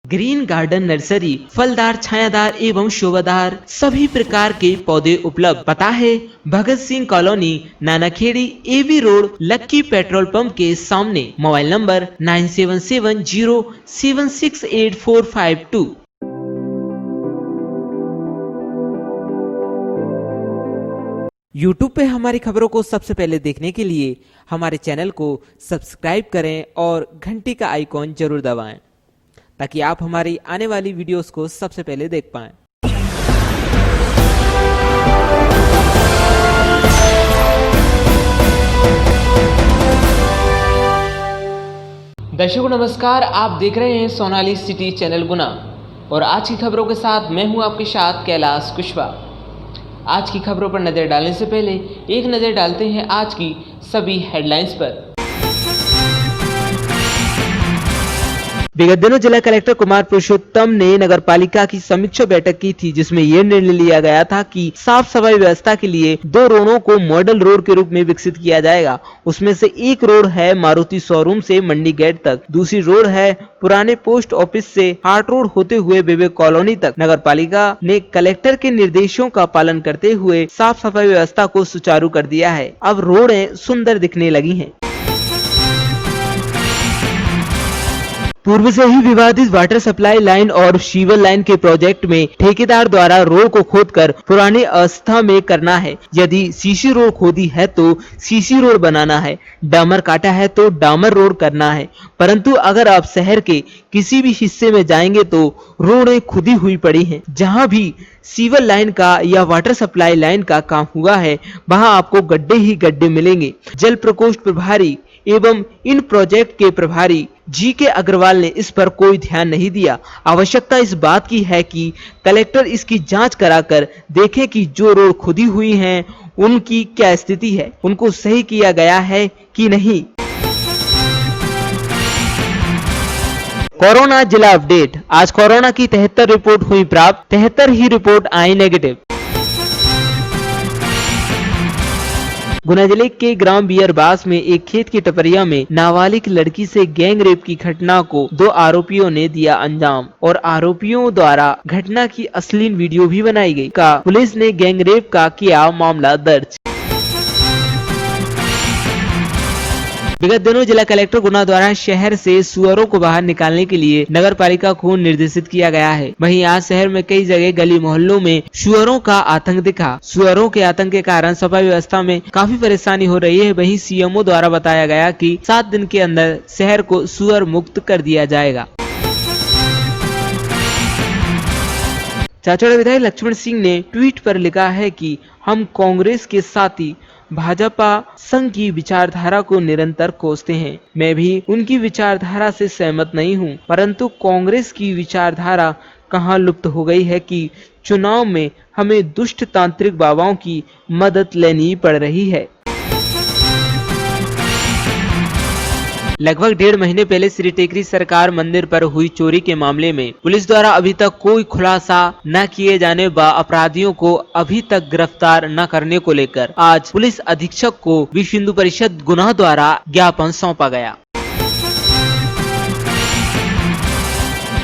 Green garden nursery फलदार, छायादार एवं शोभादार सभी प्रकार के पौधे उपलब्ध। पता है भगत सिंह कॉलोनी, नानाखेड़ी, एवी रोड, लक्की पेट्रोल पंप के सामने। Mobile number 9770768452। YouTube पे हमारी खबरों को सबसे पहले देखने के लिए हमारे चैनल को सब्सक्राइब करें और घंटी का आइकॉन जरूर दबाएं, ताकि आप हमारी आने वाली वीडियोस को सबसे पहले देख पाएं। दर्शकों नमस्कार, आप देख रहे हैं सोनाली सिटी चैनल गुना और आज की खबरों के साथ मैं हूं आपके साथ कैलाश कुशवाहा। आज की खबरों पर नजर डालने से पहले एक नजर डालते हैं आज की सभी हेडलाइंस पर। विगत दिनों जिला कलेक्टर कुमार पुरुषोत्तम ने नगर पालिका की समीक्षा बैठक की थी, जिसमें यह निर्णय लिया गया था कि साफ सफाई व्यवस्था के लिए 2 रोडों को मॉडल रोड के रूप में विकसित किया जाएगा। उसमें से एक रोड है मारुति शोरूम से मंडी गेट तक, दूसरी रोड है पुराने पोस्ट ऑफिस से हार्ट रोड होते हुए विवेक कॉलोनी तक। नगर पालिका ने कलेक्टर के निर्देशों का पालन करते हुए साफ सफाई व्यवस्था को सुचारू कर दिया है। अब रोडें सुंदर दिखने लगी हैं। पूर्व से ही विवादित वाटर सप्लाई लाइन और सीवर लाइन के प्रोजेक्ट में ठेकेदार द्वारा रोड को खोदकर पुरानी अवस्था में करना है। यदि सीसी रोड खोदी है तो सीसी रोड बनाना है, डामर काटा है तो डामर रोड करना है। परंतु अगर आप शहर के किसी भी हिस्से में जाएंगे तो रोडें खुदी हुई पड़ी हैं। जहां भी सीवर लाइन का या वाटर सप्लाई लाइन का काम हुआ है, वहां आपको गड्ढे ही गड्ढे मिलेंगे। जल प्रकोष्ठ प्रभारी एवं इन प्रोजेक्ट के प्रभारी जी.के. अग्रवाल ने इस पर कोई ध्यान नहीं दिया। आवश्यकता इस बात की है कि कलेक्टर इसकी जांच कराकर देखें कि जो रोड खुदी हुई हैं उनकी क्या स्थिति है, उनको सही किया गया है कि नहीं। कोरोना जिला अपडेट। आज कोरोना की 73 रिपोर्ट हुई प्राप्त, 73 ही रिपोर्ट आई नेगेटिव। गुना जिले के ग्राम बियरबास में एक खेत की टपरिया में नाबालिग लड़की से गैंग रेप की घटना को 2 आरोपियों ने दिया अंजाम और आरोपियों द्वारा घटना की अश्लील वीडियो भी बनाई गई। पुलिस ने गैंग रेप का किया मामला दर्ज। विगत दिनों जिला कलेक्टर गुना द्वारा शहर से सुअरों को बाहर निकालने के लिए नगर पालिका को निर्देशित किया गया है। वहीं आज शहर में कई जगह गली मोहल्लों में सुअरों का आतंक दिखा। सुअरों के आतंक के कारण सफाई व्यवस्था में काफी परेशानी हो रही है। वहीं सीएमओ द्वारा बताया गया कि 7 दिन के अंदर शहर को सुअर मुक्त कर दिया जाएगा। चाचौड़ा विधायक लक्ष्मण सिंह ने ट्वीट पर लिखा है कि हम कांग्रेस के साथी भाजपा संघ की विचारधारा को निरंतर कोसते हैं। मैं भी उनकी विचारधारा से सहमत नहीं हूं, परंतु कांग्रेस की विचारधारा कहां लुप्त हो गई है कि चुनाव में हमें दुष्ट तांत्रिक बाबाओं की मदद लेनी पड़ रही है। लगभग 1.5 महीने पहले श्री टेकरी सरकार मंदिर पर हुई चोरी के मामले में पुलिस द्वारा अभी तक कोई खुलासा न किए जाने व अपराधियों को अभी तक गिरफ्तार न करने को लेकर आज पुलिस अधीक्षक को विश्व हिंदू परिषद गुना द्वारा ज्ञापन सौंपा गया।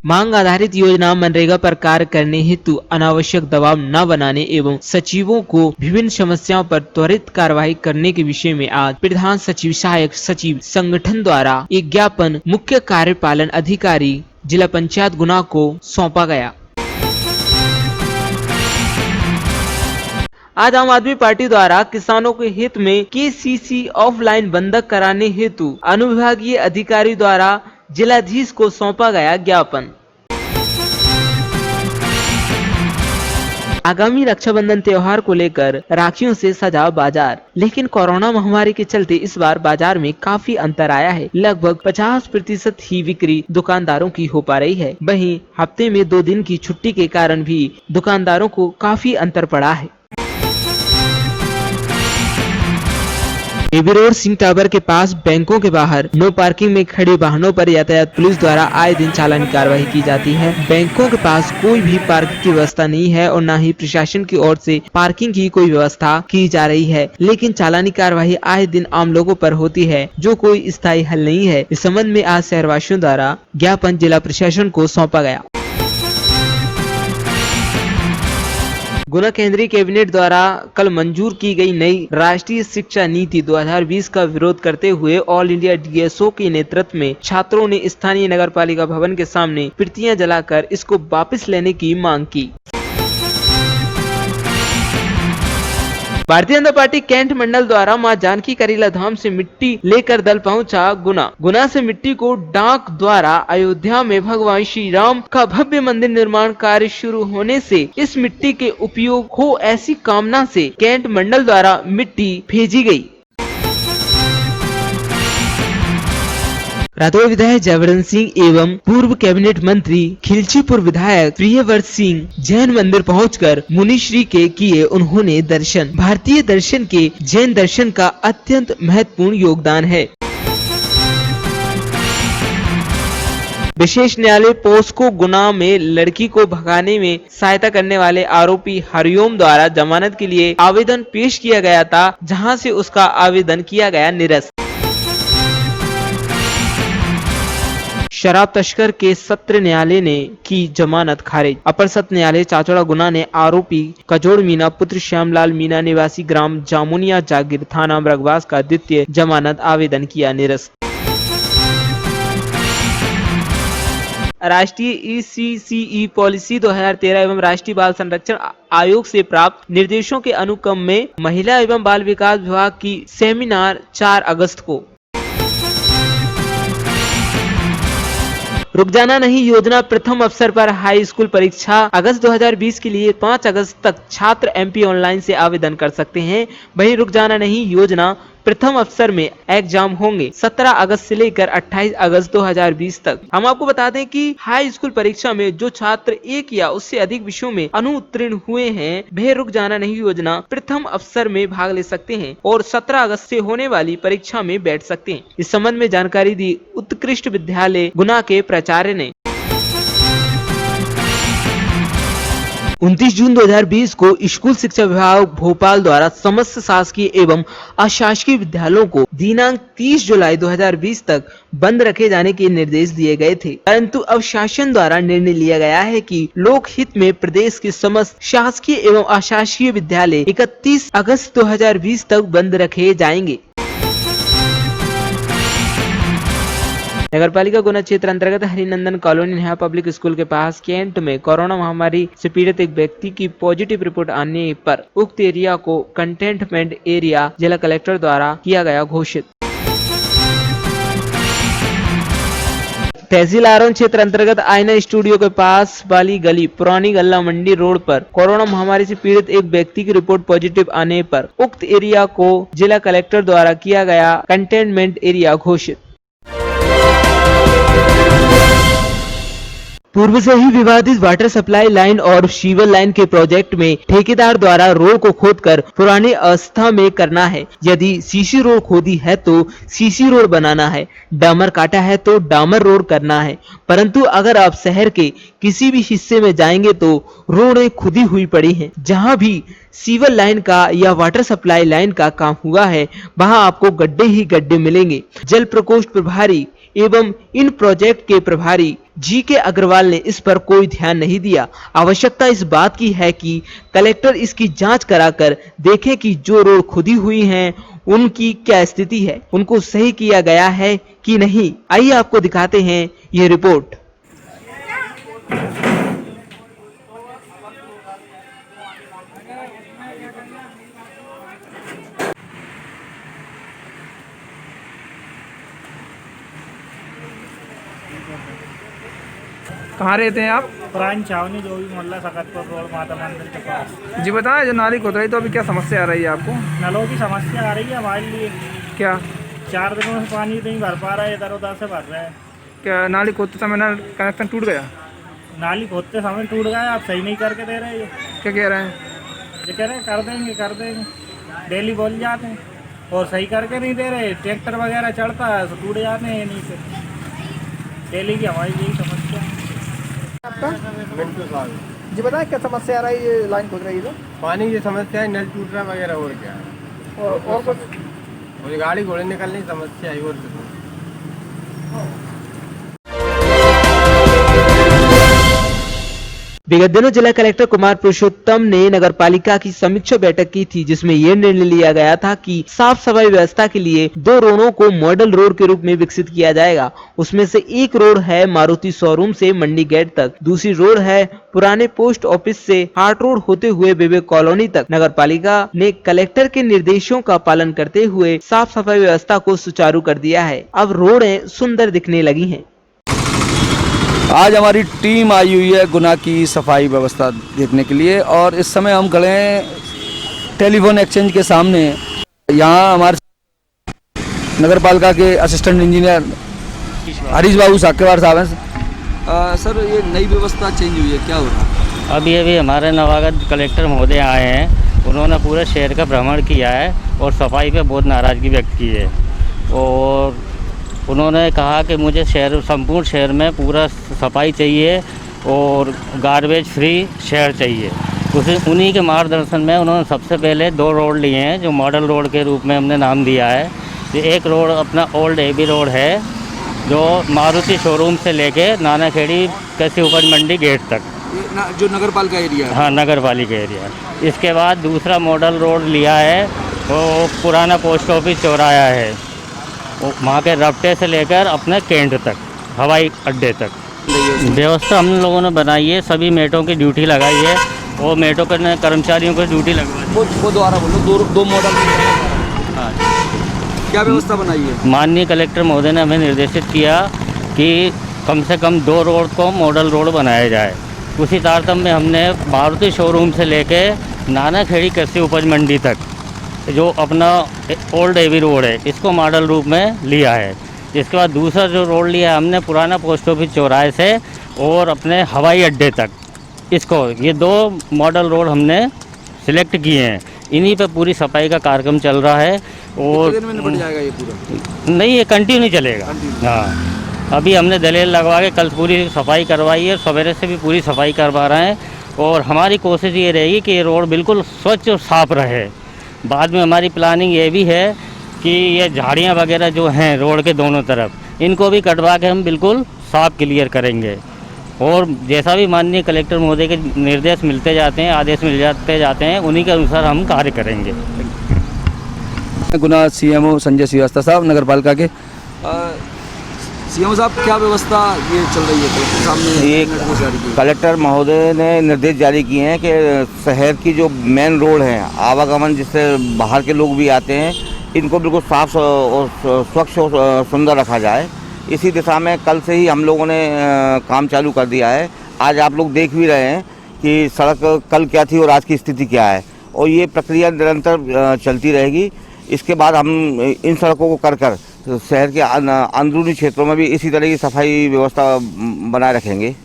मांग आधारित योजना मनरेगा पर कार्य करने हेतु अनावश्यक दबाव न बनाने एवं सचिवों को विभिन्न समस्याओं पर त्वरित कार्रवाई करने के विषय में आज प्रधान सचिव, सहायक सचिव संगठन द्वारा एक ज्ञापन मुख्य कार्यपालन अधिकारी जिला पंचायत गुना को सौंपा गया। आज आम आदमी पार्टी द्वारा किसानों के हित में केसीसी ऑफलाइन बंधक कराने हेतु अनुविभागीय अधिकारी द्वारा जिलाधीश को सौंपा गया ज्ञापन। आगामी रक्षाबंधन त्योहार को लेकर राखियों से सजा बाजार, लेकिन कोरोना महामारी के चलते इस बार बाजार में काफी अंतर आया है। लगभग 50% ही बिक्री दुकानदारों की हो पा रही है। वहीं हफ्ते में 2 दिन की छुट्टी के कारण भी दुकानदारों को काफी अंतर पड़ा है। एबी रोड सिंह टावर के पास बैंकों के बाहर नो पार्किंग में खड़े वाहनों पर यातायात पुलिस द्वारा आए दिन चालानी कार्रवाई की जाती है। बैंकों के पास कोई भी पार्किंग की व्यवस्था नहीं है और न ही प्रशासन की ओर से पार्किंग की कोई व्यवस्था की जा रही है, लेकिन चालानी कार्रवाई आए दिन आम लोगों पर होती है, जो कोई स्थायी हल नहीं है। इस संबंध में आज शहरवासियों द्वारा ज्ञापन जिला प्रशासन को सौंपा गया। गुना केंद्रीय कैबिनेट द्वारा कल मंजूर की गई नई राष्ट्रीय शिक्षा नीति 2020 का विरोध करते हुए ऑल इंडिया डीएसओ के नेतृत्व में छात्रों ने स्थानीय नगरपालिका भवन के सामने प्रतियां जलाकर इसको वापस लेने की मांग की। भारतीय जनता पार्टी कैंट मंडल द्वारा मां जानकी करीला धाम से मिट्टी लेकर दल पहुंचा गुना से मिट्टी को डाक द्वारा अयोध्या में भगवान श्री राम का भव्य मंदिर निर्माण कार्य शुरू होने से इस मिट्टी के उपयोग हो, ऐसी कामना से कैंट मंडल द्वारा मिट्टी भेजी गई। राठौर विधायक जयवर्धन सिंह एवं पूर्व कैबिनेट मंत्री खिलचीपुर विधायक प्रियव्रत सिंह जैन मंदिर पहुंचकर मुनिश्री के किए उन्होंने दर्शन। भारतीय दर्शन के जैन दर्शन का अत्यंत महत्वपूर्ण योगदान है। विशेष न्यायालय पोस्को गुना में लड़की को भगाने में सहायता करने वाले आरोपी हरिओम द्वारा जमानत के लिए आवेदन पेश किया गया था, जहां से उसका आवेदन किया गया निरस्त। शराब तस्कर के सत्र न्यायालय ने की जमानत खारिज। अपर सत्र न्यायालय चाचौड़ा गुना ने आरोपी कजोड़ मीना पुत्र श्यामलाल मीना निवासी ग्राम जामुनिया जागीर थाना बरगवास का द्वितीय जमानत आवेदन किया निरस्त। राष्ट्रीय ECCE पॉलिसी 2013 एवं राष्ट्रीय बाल संरक्षण आयोग से प्राप्त निर्देशों के अनुक्रम में महिला एवं बाल विकास विभाग की सेमिनार 4 अगस्त को। रुक जाना नहीं योजना प्रथम अवसर पर हाई स्कूल परीक्षा अगस्त 2020 के लिए 5 अगस्त तक छात्र MP ऑनलाइन से आवेदन कर सकते हैं। वहीं रुक जाना नहीं योजना प्रथम अवसर में एग्जाम होंगे 17 अगस्त से लेकर 28 अगस्त 2020 तक। हम आपको बता दें कि हाई स्कूल परीक्षा में जो छात्र एक या उससे अधिक विषयों में अनुत्तीर्ण हुए हैं, वह रुक जाना नहीं योजना प्रथम अवसर में भाग ले सकते हैं और 17 अगस्त से होने वाली परीक्षा में बैठ सकते हैं। इस संबंध में जानकारी दी उत्कृष्ट विद्यालय गुना के प्राचार्य ने। 29 जून 2020 को स्कूल शिक्षा विभाग भोपाल द्वारा समस्त शासकीय एवं अशासकीय विद्यालयों को दिनांक 30 जुलाई 2020 तक बंद रखे जाने के निर्देश दिए गए थे, परंतु अब शासन द्वारा निर्णय लिया गया है कि लोक हित में प्रदेश के समस्त शासकीय एवं अशासकीय विद्यालय 31 अगस्त 2020 तक बंद रखे जाएंगे। नगरपालिका गुना क्षेत्र अंतर्गत Harinandan colony Neha public school के पास कैंट में कोरोना महामारी से पीड़ित एक व्यक्ति की पॉजिटिव रिपोर्ट आने पर उक्त एरिया को कंटेनमेंट एरिया जिला कलेक्टर द्वारा किया गया घोषित। तहसील आरोन क्षेत्र अंतर्गत आईना स्टूडियो के पास वाली गली पुरानी गल्ला मंडी रोड पर कोरोना महामारी से पीड़ित एक व्यक्ति की रिपोर्ट पॉजिटिव आने पर उक्त एरिया को जिला कलेक्टर द्वारा किया गया कंटेनमेंट एरिया घोषित। पूर्व से ही विवादित वाटर सप्लाई लाइन और सीवर लाइन के प्रोजेक्ट में ठेकेदार द्वारा रोड को खोदकर पुरानी अवस्था में करना है। यदि सीसी रोड खोदी है तो सीसी रोड बनाना है, डामर काटा है तो डामर रोड करना है। परंतु अगर आप शहर के किसी भी हिस्से में जाएंगे तो रोडें खुदी हुई पड़ी हैं। जहां भी सीवर लाइन का या वाटर सप्लाई लाइन का काम हुआ है, वहां आपको गड्ढे ही गड्ढे मिलेंगे। जल प्रकोष्ठ प्रभारी एवं इन प्रोजेक्ट के प्रभारी GK अग्रवाल ने इस पर कोई ध्यान नहीं दिया। आवश्यकता इस बात की है कि कलेक्टर इसकी जांच कराकर देखें कि जो रोड खुदी हुई हैं उनकी क्या स्थिति है, उनको सही किया गया है कि नहीं। आइए आपको दिखाते हैं ये रिपोर्ट। कहाँ रहते हैं आप? पुरानी छावनी जो भी मोहल्ला सकतपुर रोड माता मंदिर के पास। जी बताएं, जो नाली खोद रही तो अभी क्या समस्या आ रही है आपको? नलों की समस्या आ रही है हमारे लिए। क्या 4 दिनों से पानी नहीं भर पा रहा है, इधर उधर से भर रहा है। क्या नाली खोदते समय ना कनेक्शन टूट गया? नाली खोदते समय टूट गया, आप सही नहीं करके दे रहे हैं। क्या कह रहे हैं? ये कह रहे हैं कर देंगे डेली बोल जाते हैं। और सही करके नहीं दे रहे, ट्रैक्टर वगैरह चढ़ता है तो टूट जाते हैं नीचे। डेली की हमारी यही समस्या है। आपका मिंटू साहब, जी बताएं क्या समस्या आ रही है, ये लाइन खोद रही है तो? पानी की समस्या है, नल टूट रहा वगैरह और क्या है, और कुछ? और गाड़ी घोड़े निकलने की समस्या है और कुछ नहीं। विगत दिनों जिला कलेक्टर कुमार पुरुषोत्तम ने नगर पालिका की समीक्षा बैठक की थी, जिसमें यह निर्णय लिया गया था कि साफ सफाई व्यवस्था के लिए 2 रोडों को मॉडल रोड के रूप में विकसित किया जाएगा। उसमें से एक रोड है मारुति शोरूम से मंडी गेट तक, दूसरी रोड है पुराने पोस्ट ऑफिस से हार्ट रोड होते हुए विवेक कॉलोनी तक। नगर पालिका ने कलेक्टर के निर्देशों का पालन करते हुए साफ सफाई व्यवस्था को सुचारू कर दिया है। अब रोडें सुंदर दिखने लगी हैं। आज हमारी टीम आई हुई है गुना की सफाई व्यवस्था देखने के लिए, और इस समय हम खड़े हैं टेलीफोन एक्सचेंज के सामने। यहाँ हमारे नगर पालिका के असिस्टेंट इंजीनियर हरीश बाबू साकेवार साहब हैं। सर, ये नई व्यवस्था चेंज हुई है, क्या हो रहा है? अभी हमारे नवागत कलेक्टर महोदय आए हैं, उन्होंने पूरे शहर का भ्रमण किया है और सफाई पे बहुत नाराज़गी व्यक्त की है। और उन्होंने कहा कि मुझे संपूर्ण शहर में पूरा सफाई चाहिए और गार्बेज फ्री शहर चाहिए। उन्हीं के मार्गदर्शन में उन्होंने सबसे पहले 2 रोड लिए हैं, जो मॉडल रोड के रूप में हमने नाम दिया है। एक रोड अपना ओल्ड एबी रोड है, जो मारुति शोरूम से लेके नानाखेड़ी कृषि उपज मंडी गेट तक, जो नगर पालिका एरिया है। हाँ, नगर पालिका एरिया। इसके बाद दूसरा मॉडल रोड लिया है, वो पुराना पोस्ट ऑफिस चौराहा है, वहाँ के रपटे से लेकर अपने कैंट तक, हवाई अड्डे तक। व्यवस्था हम लोगों ने बनाई है, सभी मेटों की ड्यूटी लगाई है और मेटों के कर्मचारियों को ड्यूटी लगवाई। वो दोबारा बोलो, 2 मॉडल। हाँ, क्या व्यवस्था बनाई है? माननीय कलेक्टर महोदय ने हमें निर्देशित किया कि कम से कम 2 रोड को मॉडल रोड बनाया जाए। उसी तारतम्य में हमने मारुति शोरूम से लेके नानाखेड़ी कृषि उपज मंडी तक, जो अपना ओल्ड एवी रोड है, इसको मॉडल रूप में लिया है। इसके बाद दूसरा जो रोड लिया है हमने पुराना पोस्ट ऑफिस चौराहे से और अपने हवाई अड्डे तक, इसको, ये 2 मॉडल रोड हमने सिलेक्ट किए हैं। इन्हीं पे पूरी सफाई का कार्यक्रम चल रहा है। और कितने दिन में निपट जाएगा ये पूरा? नहीं, ये कंटिन्यू चलेगा। हाँ, अभी हमने दलील लगवा के कल पूरी सफाई करवाई है, सवेरे से भी पूरी सफाई करवा रहे हैं। और हमारी कोशिश ये रहेगी कि ये रोड बिल्कुल स्वच्छ और साफ रहे। बाद में हमारी प्लानिंग ये भी है कि ये झाड़ियाँ वगैरह जो हैं रोड के दोनों तरफ, इनको भी कटवा के हम बिल्कुल साफ क्लियर करेंगे। और जैसा भी माननीय कलेक्टर महोदय के निर्देश मिलते जाते हैं, आदेश मिल जाते हैं, उन्हीं के अनुसार हम कार्य करेंगे। गुना सीएमओ संजय श्रीवास्तव साहब नगर पालिका के। सीएमओ साहब, क्या व्यवस्था ये चल रही है सामने? ये कलेक्टर महोदय ने निर्देश जारी किए हैं कि शहर की जो मेन रोड है, आवागमन जिससे बाहर के लोग भी आते हैं, इनको बिल्कुल साफ और स्वच्छ और सुंदर रखा जाए। इसी दिशा में कल से ही हम लोगों ने काम चालू कर दिया है। आज आप लोग देख भी रहे हैं कि सड़क कल क्या थी और आज की स्थिति क्या है, और ये प्रक्रिया निरंतर चलती रहेगी। इसके बाद हम इन सड़कों को कर शहर के अंदरूनी क्षेत्रों में भी इसी तरह की सफाई व्यवस्था बनाए रखेंगे।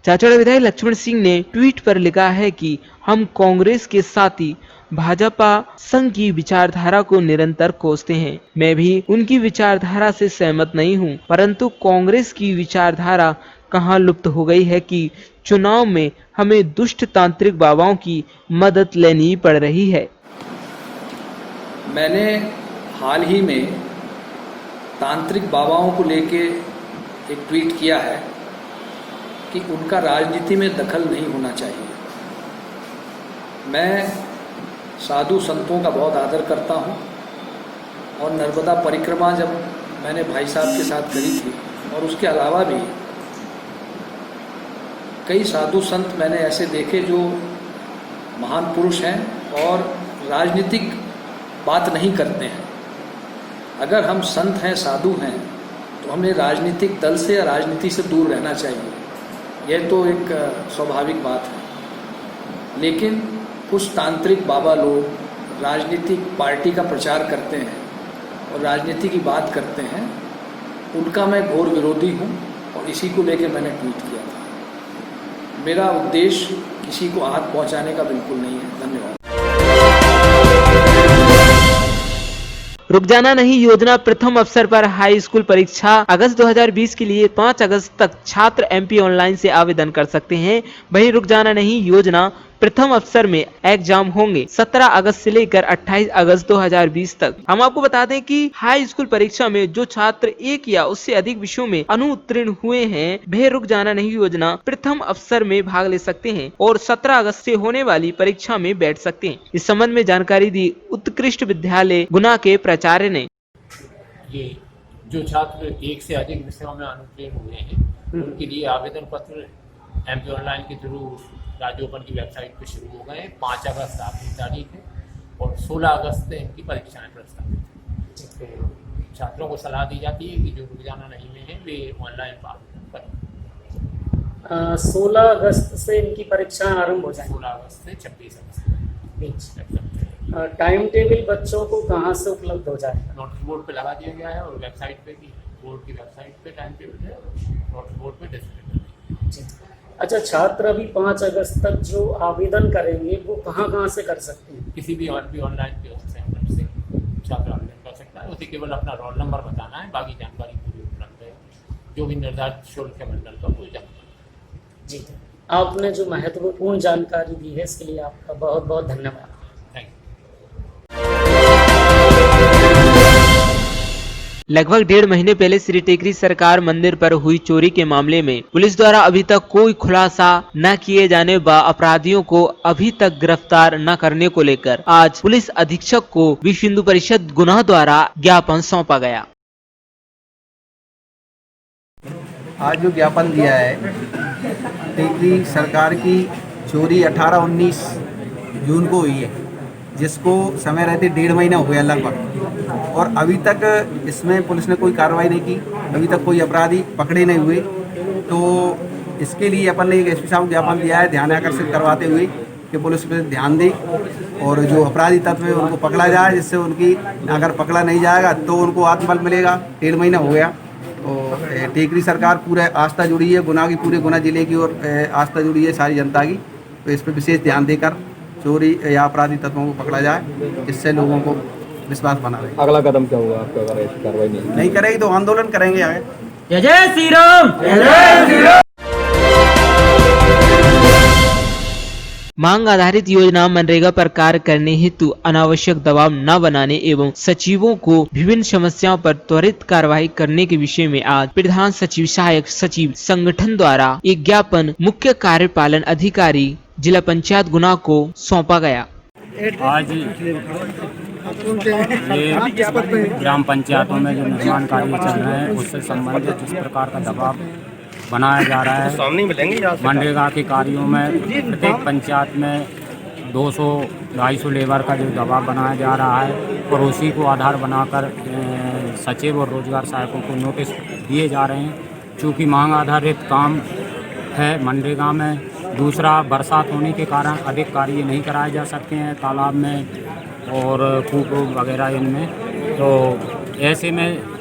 चाचौड़ा विधायक लक्ष्मण सिंह ने ट्वीट पर लिखा है कि हम कांग्रेस के साथी भाजपा संघ की विचारधारा को निरंतर कोसते हैं। मैं भी उनकी विचारधारा से सहमत नहीं हूं, परंतु कांग्रेस की विचारधारा कहां लुप्त हो गई है कि चुनाव में हमें दुष्ट तांत्रिक बाबाओं की मदद लेनी पड़ रही है। मैंने हाल ही में तांत्रिक बाबाओं को लेके एक ट्वीट किया है कि उनका राजनीति में दखल नहीं होना चाहिए। मैं साधु संतों का बहुत आदर करता हूं, और नर्मदा परिक्रमा जब मैंने भाई साहब के साथ करी थी, और उसके अलावा भी कई साधु संत मैंने ऐसे देखे जो महान पुरुष हैं और राजनीतिक बात नहीं करते हैं। अगर हम संत हैं, साधु हैं, तो हमें राजनीतिक दल से या राजनीति से दूर रहना चाहिए। यह तो एक स्वाभाविक बात है। लेकिन कुछ तांत्रिक बाबा लोग राजनीतिक पार्टी का प्रचार करते हैं और राजनीति की बात करते हैं, उनका मैं घोर विरोधी हूँ, और इसी को लेकर मैंने ट्वीट किया था। मेरा उद्देश्य किसी को आहत पहुंचाने का बिल्कुल नहीं है। धन्यवाद। रुक जाना नहीं योजना प्रथम अवसर पर हाई स्कूल परीक्षा अगस्त 2020 के लिए 5 अगस्त तक छात्र एमपी ऑनलाइन से आवेदन कर सकते हैं। वहीं रुक जाना नहीं योजना प्रथम अवसर में एग्जाम होंगे 17 अगस्त से लेकर 28 अगस्त 2020 तक। हम आपको बता दें कि हाई स्कूल परीक्षा में जो छात्र एक या उससे अधिक विषयों में अनुत्तीर्ण हुए हैं वह रुक जाना नहीं योजना प्रथम अवसर में भाग ले सकते हैं और 17 अगस्त से होने वाली परीक्षा में बैठ सकते हैं। इस संबंध में जानकारी दी उत्कृष्ट विद्यालय गुना के प्राचार्य ने। ये जो छात्र एक से अधिक विषयों में अनुत्तीर्ण हुए हैं उनके लिए आवेदन पत्र एमपी ऑनलाइन के थ्रू राज्योपन की वेबसाइट पे शुरू हो गए हैं। 5 अगस्त आखिरी तारीख है और 16 अगस्त से इनकी परीक्षाएं प्रस्तावित हैं। तो छात्रों को सलाह दी जाती है कि जो रुक जाना नहीं में है वे ऑनलाइन आवेदन करें। 16 अगस्त से इनकी परीक्षाएं आरंभ हो जाएंगी। 16 अगस्त से 26 अगस्त तक। टाइम टेबल बच्चों को कहाँ से उपलब्ध हो जाएगा? नोटिस बोर्ड पे लगा दिया गया है और वेबसाइट पे भी, बोर्ड की वेबसाइट पे टाइम टेबल है, नोटिस बोर्ड पे डिस्प्ले। अच्छा, छात्र अभी 5 अगस्त तक जो आवेदन करेंगे वो कहाँ से कर सकते हैं? किसी भी ऑनलाइन सेंटर से छात्र आवेदन कर सकता है। उसे केवल अपना रोल नंबर बताना है, बाकी जानकारी पूरी उपलब्ध है। जो भी निर्धारित शुल्क है मंडल का वो जानकारी। जी, आपने जो महत्वपूर्ण जानकारी दी है इसके लिए आपका बहुत बहुत धन्यवाद। लगभग 1.5 महीने पहले श्री टेकरी सरकार मंदिर पर हुई चोरी के मामले में पुलिस द्वारा अभी तक कोई खुलासा न किए जाने व अपराधियों को अभी तक गिरफ्तार न करने को लेकर आज पुलिस अधीक्षक को विश्व हिंदू परिषद गुना द्वारा ज्ञापन सौंपा गया। आज जो ज्ञापन दिया है, टेकरी सरकार की चोरी 18-19 जून को हुई है, जिसको समय रहते 1.5 महीना हो गया लगभग, और अभी तक इसमें पुलिस ने कोई कार्रवाई नहीं की। अभी तक कोई अपराधी पकड़े नहीं हुए। तो इसके लिए अपन ने एक एसपी साहब को ज्ञापन दिया है, ध्यान आकर्षित करवाते हुए कि पुलिस पे ध्यान दे और जो अपराधी तत्व है उनको पकड़ा जाए, जिससे उनकी अगर पकड़ा नहीं जाएगा तो उनको आत्मबल मिलेगा। 1.5 महीना हो गया। तो टेकरी सरकार पूरे आस्था जुड़ी है, गुना की पूरे गुना जिले की और आस्था जुड़ी है सारी जनता की। तो इस पर विशेष ध्यान देकर चोरी या अपराधी तत्वों को पकड़ा जाए, जिससे लोगों को विश्वास बना रहे। अगला कदम क्या होगा आपका अगर ऐसी कार्रवाई नहीं करेगी तो आंदोलन करेंगे आगे। जय जय श्री राम। मांग आधारित योजना मनरेगा पर कार्य करने हेतु अनावश्यक दबाव न बनाने एवं सचिवों को विभिन्न समस्याओं पर त्वरित कार्रवाई करने के विषय में आज प्रधान सचिव सहायक सचिव संगठन द्वारा एक ज्ञापन मुख्य कार्यपालन अधिकारी जिला पंचायत गुना को सौंपा गया। आज ये ग्राम पंचायतों में जो निर्माण कार्य चल रहे हैं उससे संबंधित जिस प्रकार का दबाव बनाया जा रहा है, मनरेगा के कार्यों में प्रत्येक पंचायत में 200-250 लेबर का जो दबाव बनाया जा रहा है और उसी को आधार बनाकर सचिव और रोजगार सहायकों को नोटिस दिए जा रहे हैं। चूँकि मांग आधारित काम है मनरेगा में, दूसरा बरसात होने के कारण अधिक कार्य नहीं कराए जा सकते हैं तालाब में और कूप वगैरह इनमें। तो ऐसे में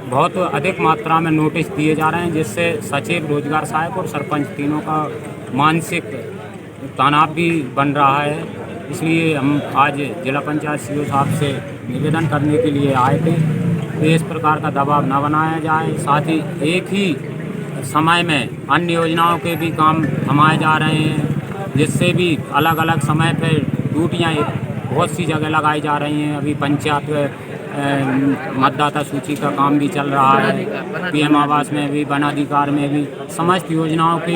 बहुत अधिक मात्रा में नोटिस दिए जा रहे हैं, जिससे सचिव, रोजगार सहायक और सरपंच तीनों का मानसिक तनाव भी बन रहा है। इसलिए हम आज जिला पंचायत सीओ साहब से निवेदन करने के लिए आए थे कि इस प्रकार का दबाव न बनाया जाए। साथ ही एक ही समय में अन्य योजनाओं के भी काम थमाए जा रहे हैं, जिससे भी अलग अलग समय पर ड्यूटियाँ बहुत सी जगह लगाई जा रही हैं। अभी पंचायत मतदाता सूची का काम भी चल रहा है, पीएम आवास में भी, वन अधिकार में भी। समस्त योजनाओं के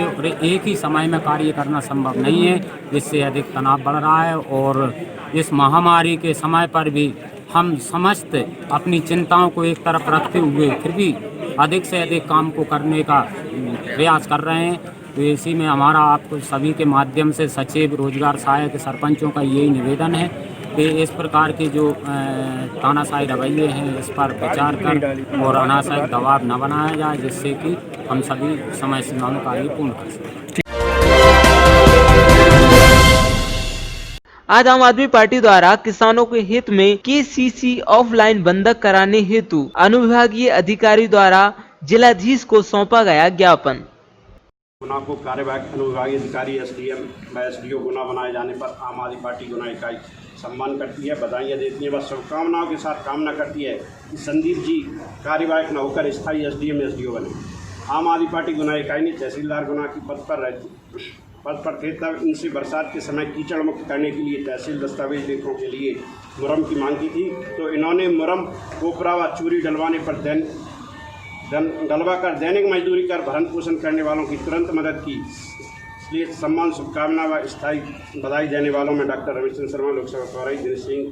एक ही समय में कार्य करना संभव नहीं है, जिससे अधिक तनाव बढ़ रहा है। और इस महामारी के समय पर भी हम समस्त अपनी चिंताओं को एक तरफ रखते हुए फिर भी अधिक से अधिक काम को करने का प्रयास कर रहे हैं। तो इसी में हमारा आपको सभी के माध्यम से सचिव, रोजगार सहायक, सरपंचों का यही निवेदन है कि इस प्रकार के जो तानाशाही रवैये हैं इस पर विचार कर और अनावश्यक दबाव न बनाया जाए, जिससे कि हम सभी समय सीमा में कार्य पूर्ण कर सकें। आज आम आदमी पार्टी द्वारा किसानों के हित में केसीसी ऑफलाइन बंधक कराने हेतु अनुविभागीय अधिकारी द्वारा जिलाधीश को सौंपा गया ज्ञापन। गुना गुना को कार्यवाहक अनुविभागीय अधिकारी SDM व SDO गुना बनाए जाने पर आम आदमी पार्टी गुना इकाई सम्मान करती है, बधाइयाँ देती है व शुभकामनाओं के साथ कामना करती है कि संदीप जी कार्यवाहक न होकर स्थायी SDM SDO बने। आम आदमी पार्टी गुना इकाई ने तहसीलदार गुना की पद पर थे तब इनसे बरसात के समय कीचड़ मुक्त करने के लिए तहसील दस्तावेज लेखों के लिए मुरम की मांग की थी, तो इन्होंने मुरम कोपरा व चूरी डलवाने पर डलवा कर दैनिक मजदूरी कर भरण पोषण करने वालों की तुरंत मदद की। इसलिए सम्मान शुभकामना व स्थायी बधाई देने वालों में डॉक्टर रविचंद्र शर्मा, लोकसभा प्रभारी दिनेश सिंह,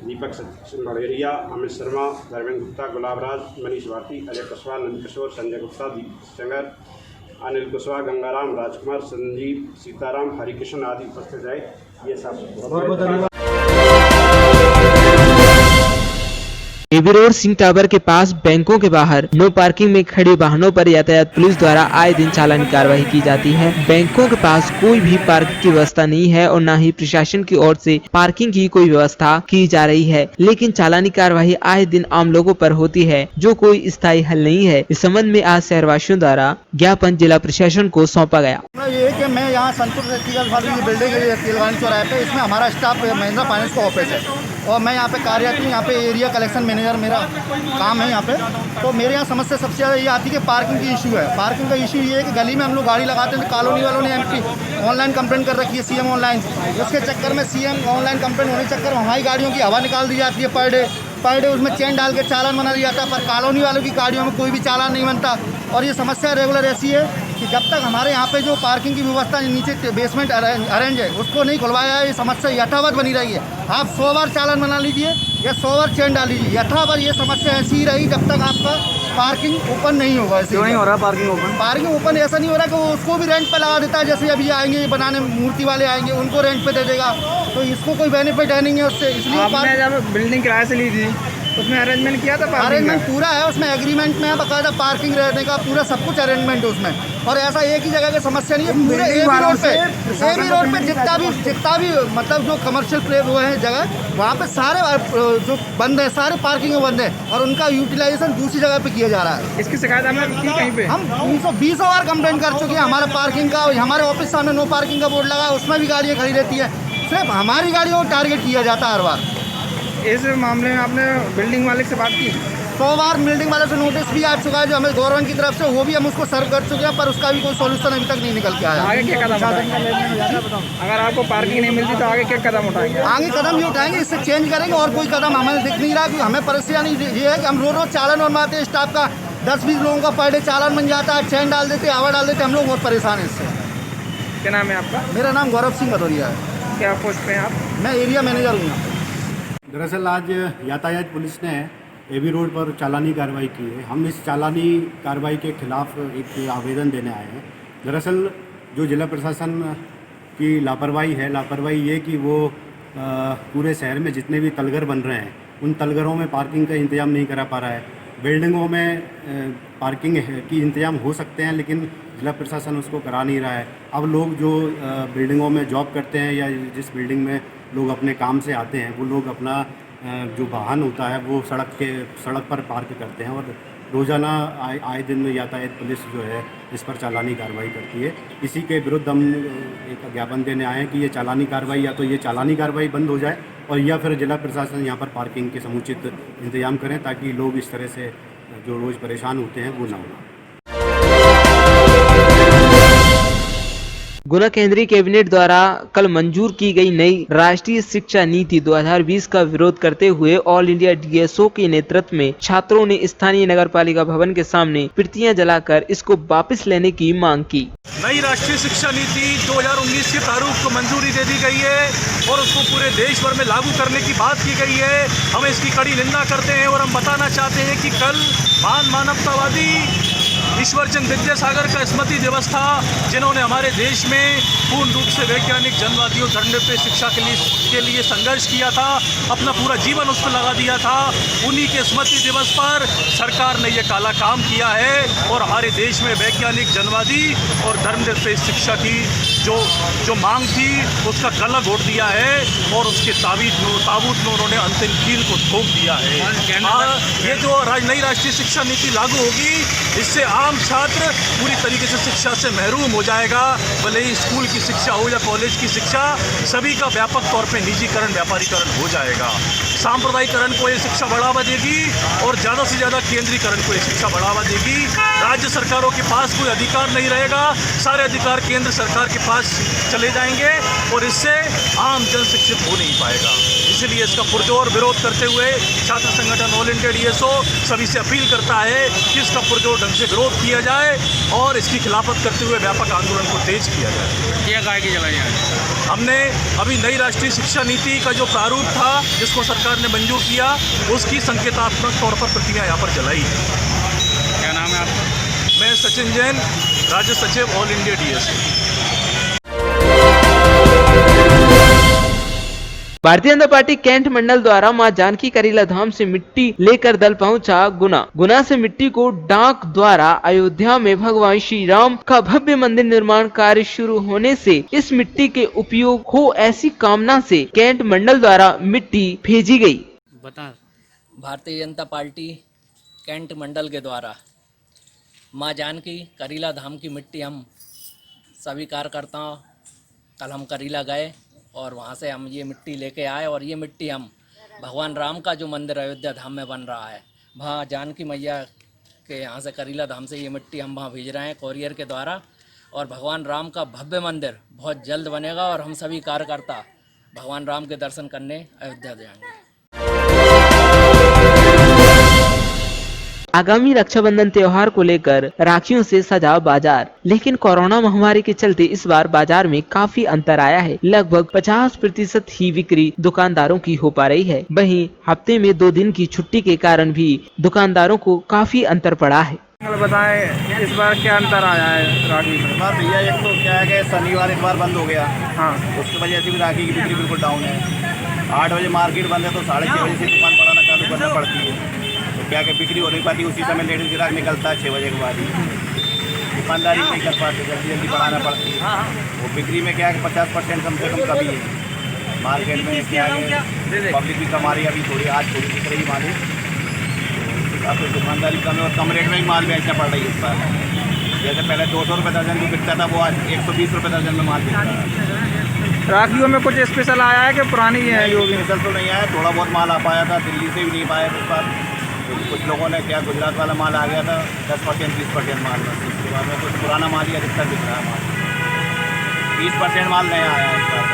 दीपक सिंह बड़ेरिया, अमित शर्मा, धर्मेंद्र गुप्ता, गुलाब राज, मनीष भारती, अजय कुशवाहा, नंद किशोर, संजय गुप्ता, दीपक सेंगर, अनिल कुशवाहा, गंगाराम, राजकुमार, संजीव, सीताराम, हरिकृष्ण आदि उपस्थित रहे। ये सब एबी रोड सिंह टावर के पास बैंकों के बाहर नो पार्किंग में खड़े वाहनों पर यातायात पुलिस द्वारा आए दिन चालानी कार्रवाई की जाती है। बैंकों के पास कोई भी पार्किंग की व्यवस्था नहीं है और न ही प्रशासन की ओर से पार्किंग की कोई व्यवस्था की जा रही है, लेकिन चालानी कार्रवाई आए दिन आम लोगों पर होती है, जो कोई स्थायी हल नहीं है। इस संबंध में आज शहरवासियों द्वारा ज्ञापन जिला प्रशासन को सौंपा गया। ये कि मैं यहाँ संतपुर बिल्डिंग तेलवानी चौराहे पे, इसमें हमारा स्टाफ महिंद्रा फाइनेंस का ऑफिस है और मैं यहाँ पे कार्यरत हूँ। यहाँ पे एरिया कलेक्शन मैनेजर मेरा काम है यहाँ पे। तो मेरे यहाँ समस्या सबसे ज़्यादा ये आती है कि पार्किंग की इशू है। पार्किंग का इशू ये है कि गली में हम लोग गाड़ी लगाते हैं, कॉलोनी वालों ने ऑनलाइन कंप्लेंट कर रखी है CM ऑनलाइन। उसके चक्कर में CM ऑनलाइन कंप्लेंट होने के चक्कर में हमारी गाड़ियों की हवा निकाल दी जाती है पर डे उसमें चेन डाल के चालान बना दिया जाता है, पर कॉलोनी वालों की गाड़ियों में कोई भी चालान नहीं बनता। और ये समस्या रेगुलर ऐसी है कि जब तक हमारे यहाँ पे जो पार्किंग की व्यवस्था नीचे बेसमेंट अरेंज है उसको नहीं खुलवाया है, ये समस्या यथावत बनी रही है। आप 100 बार चालान बना लीजिए या 100 बार चेन डाल लीजिए, यथावत ये समस्या ऐसी ही रही जब तक आपका पार्किंग ओपन नहीं होगा। क्यों नहीं हो रहा पार्किंग ओपन ऐसा नहीं हो रहा कि वो उसको भी रेंट पे लगा देता है। जैसे अभी आएंगे बनाने मूर्ति वाले आएंगे, उनको रेंट पे दे देगा, तो इसको कोई बेनिफिट है नहीं है उससे। इसलिए जब बिल्डिंग किराए से ली थी उसमें अरेंजमेंट किया था, अरेंजमेंट पूरा है उसमें, एग्रीमेंट में है बकायदा पार्किंग रहने का पूरा सब कुछ अरेंजमेंट है उसमें। और ऐसा एक ही जगह की समस्या नहीं है, पूरे एबी रोड पे जितना भी मतलब जो कमर्शियल प्लेस वो है जगह, वहाँ पे सारे जो बंद है, सारे पार्किंग बंद है और उनका यूटिलाइजेशन दूसरी जगह पे किया जा रहा है। इसकी शिकायत हमने की कहीं पे, हम 320 बार कंप्लेंट कर चुके हैं। हमारे पार्किंग का, हमारे ऑफिस सामने नो पार्किंग का बोर्ड लगा, उसमें भी गाड़ियाँ खड़ी रहती है, सिर्फ हमारी गाड़ियों को टारगेट किया जाता है हर बार। इस मामले में आपने बिल्डिंग मालिक से बात की? 100 बार बिल्डिंग वाले से नोटिस भी आ चुका है जो हमें गवर्नमेंट की तरफ से, वो भी हम उसको सर्व कर चुके हैं, पर उसका भी कोई सॉल्यूशन अभी तक नहीं निकल के आया। आगे क्या कदम अगर आपको पार्किंग नहीं मिलती तो आगे क्या कदम उठाएंगे? आगे कदम ये उठाएंगे, इससे चेंज करेंगे और कोई कदम हमें दिख नहीं रहा। कि हमें परेशानी ये है कि हम रोज चालान बनवाते हैं, स्टाफ का 10-20 लोगों का पर डे चालान बन जाता है, चैन डाल देते, हवा डाल देते, हम लोग बहुत परेशान हैं इससे। क्या नाम है आपका? मेरा नाम गौरव सिंह भदौरिया है। क्या पोस्ट पे हैं आप? मैं एरिया मैनेजर हूँ। दरअसल आज यातायात पुलिस ने एबी रोड पर चालानी कार्रवाई की है। हम इस चालानी कार्रवाई के खिलाफ एक आवेदन देने आए हैं। दरअसल जो जिला प्रशासन की लापरवाही है, लापरवाही ये कि वो पूरे शहर में जितने भी तलगर बन रहे हैं उन तलगरों में पार्किंग का इंतजाम नहीं करा पा रहा है। बिल्डिंगों में पार्किंग की इंतजाम हो सकते हैं लेकिन जिला प्रशासन उसको करा नहीं रहा है। अब लोग जो बिल्डिंगों में जॉब करते हैं या जिस बिल्डिंग में लोग अपने काम से आते हैं, वो लोग अपना जो वाहन होता है वो सड़क पर पार्क करते हैं और रोज़ाना आए दिन यातायात पुलिस जो है इस पर चालानी कार्रवाई करती है। इसी के विरुद्ध हम एक ज्ञापन देने आए हैं कि ये चालानी कार्रवाई या तो ये चालानी कार्रवाई बंद हो जाए और या फिर जिला प्रशासन यहाँ पर पार्किंग के समुचित इंतजाम करें ताकि लोग इस तरह से जो रोज़ परेशान होते हैं वो ना हो। गुना केंद्रीय कैबिनेट द्वारा कल मंजूर की गई नई राष्ट्रीय शिक्षा नीति 2020 का विरोध करते हुए ऑल इंडिया DSO के नेतृत्व में छात्रों ने स्थानीय नगरपालिका भवन के सामने प्रतियां जलाकर इसको वापस लेने की मांग की। नई राष्ट्रीय शिक्षा नीति 2019 के प्रारूप को मंजूरी दे दी गई है और उसको पूरे देश भर में लागू करने की बात की गई है। हम इसकी कड़ी निंदा करते हैं और हम बताना चाहते हैं कि कल महान मानवतावादी ईश्वर चंद्र विद्यासागर का स्मृति दिवस था, जिन्होंने हमारे देश में पूर्ण रूप से वैज्ञानिक जनवादी और धर्मनिरपेक्ष शिक्षा के लिए संघर्ष किया था, अपना पूरा जीवन उस पर लगा दिया था। उन्हीं के स्मृति दिवस पर सरकार ने ये काला काम किया है और हमारे देश में वैज्ञानिक जनवादी और धर्मनिरपेक्ष शिक्षा की जो मांग थी उसका गला घोट दिया है और उसके ताबूत में उन्होंने अंतिम कील को ठोक दिया है। ये जो नई राष्ट्रीय शिक्षा नीति लागू होगी, इससे आम छात्र पूरी तरीके से शिक्षा से महरूम हो जाएगा। भले ही स्कूल की शिक्षा हो या कॉलेज की शिक्षा, सभी का व्यापक तौर पे निजीकरण, व्यापारीकरण हो जाएगा। सांप्रदायिकरण को ये शिक्षा बढ़ावा देगी और ज़्यादा से ज़्यादा केंद्रीकरण को ये शिक्षा बढ़ावा देगी। राज्य सरकारों के पास कोई अधिकार नहीं रहेगा, सारे अधिकार केंद्र सरकार के पास चले जाएंगे और इससे आम जन शिक्षित हो नहीं पाएगा। इसलिए इसका पुरजोर विरोध करते हुए छात्र संगठन ऑल इंडिया DSO सभी से अपील करता है कि इसका पुरजोर ढंग से विरोध किया जाए और इसकी खिलाफत करते हुए व्यापक आंदोलन को तेज किया जाए। क्या गाय की जलाई है? हमने अभी नई राष्ट्रीय शिक्षा नीति का जो प्रारूप था जिसको सरकार ने मंजूर किया, उसकी संकेतात्मक तौर पर प्रतियां यहाँ पर जलाई है। क्या नाम है आपका? मैं सचिन जैन, राज्य सचिव all India DSO। Bharatiya Janata party cantt मंडल द्वारा मां जानकी करीला धाम से मिट्टी लेकर दल पहुंचा गुना से मिट्टी को डाक द्वारा अयोध्या में भगवान श्री राम का भव्य मंदिर निर्माण कार्य शुरू होने से इस मिट्टी के उपयोग हो ऐसी कामना से कैंट मंडल द्वारा मिट्टी भेजी गई। भारतीय जनता पार्टी कैंट मंडल के द्वारा मां जानकी करीला धाम की मिट्टी हम सभी कार्यकर्ताओं कल हम करीला गए और वहाँ से हम ये मिट्टी लेके आए और ये मिट्टी हम भगवान राम का जो मंदिर अयोध्या धाम में बन रहा है, वहाँ जानकी मैया के यहाँ से करीला धाम से ये मिट्टी हम वहाँ भेज रहे हैं कोरियर के द्वारा। और भगवान राम का भव्य मंदिर बहुत जल्द बनेगा और हम सभी कार्यकर्ता भगवान राम के दर्शन करने अयोध्या जाएंगे। आगामी रक्षाबंधन त्योहार को लेकर राखियों से सजा बाजार, लेकिन कोरोना महामारी के चलते इस बार बाजार में काफी अंतर आया है। लगभग 50% ही बिक्री दुकानदारों की हो पा रही है। वहीं हफ्ते में 2 दिन की छुट्टी के कारण भी दुकानदारों को काफी अंतर पड़ा है। बताएं इस बार क्या अंतर आया है राखी में? बार भैया एक तो क्या है कि शनिवार इतवार बंद हो गया, हाँ, उसकी वजह से भी राखी की बिक्री बिल्कुल डाउन है। 8 बजे मार्केट बंद है तो 6:30 बजे से दुकान बढ़ाना चालू करना पड़ती है। क्या कि बिक्री हो नहीं पाती, उसी समय लेडीज ग्राहक निकलता है 6 बजे के बाद ही। दुकानदारी नहीं कर पाते, जल्दी जल्दी बढ़ाना पड़ती है। वो बिक्री में क्या है कि 50% कम से कम कमी है मार्केट में। क्या है पब्लिक भी कम आ रही है, अभी थोड़ी आज थोड़ी दिख रही माल, तो दुकानदारी कम और कम रेट में ही माल बेचना पड़ रही है इस बार। जैसे पहले 200 रुपये दर्जन भी बिकता था, वो आज 120 रुपये दर्जन में माल बिकता है। राखियों में कुछ स्पेशल आया है कि पुरानी है? जो भी स्पेशल तो नहीं आया, थोड़ा बहुत माल आ पाया था, दिल्ली से भी नहीं पाया इस बार। कुछ लोगों ने क्या गुजरात वाला माल आ गया था 10% 20% माल में, उसके बाद में कुछ पुराना माल ही अधिकतर बिक रहा है। माल 20% माल नया आया है इस बार।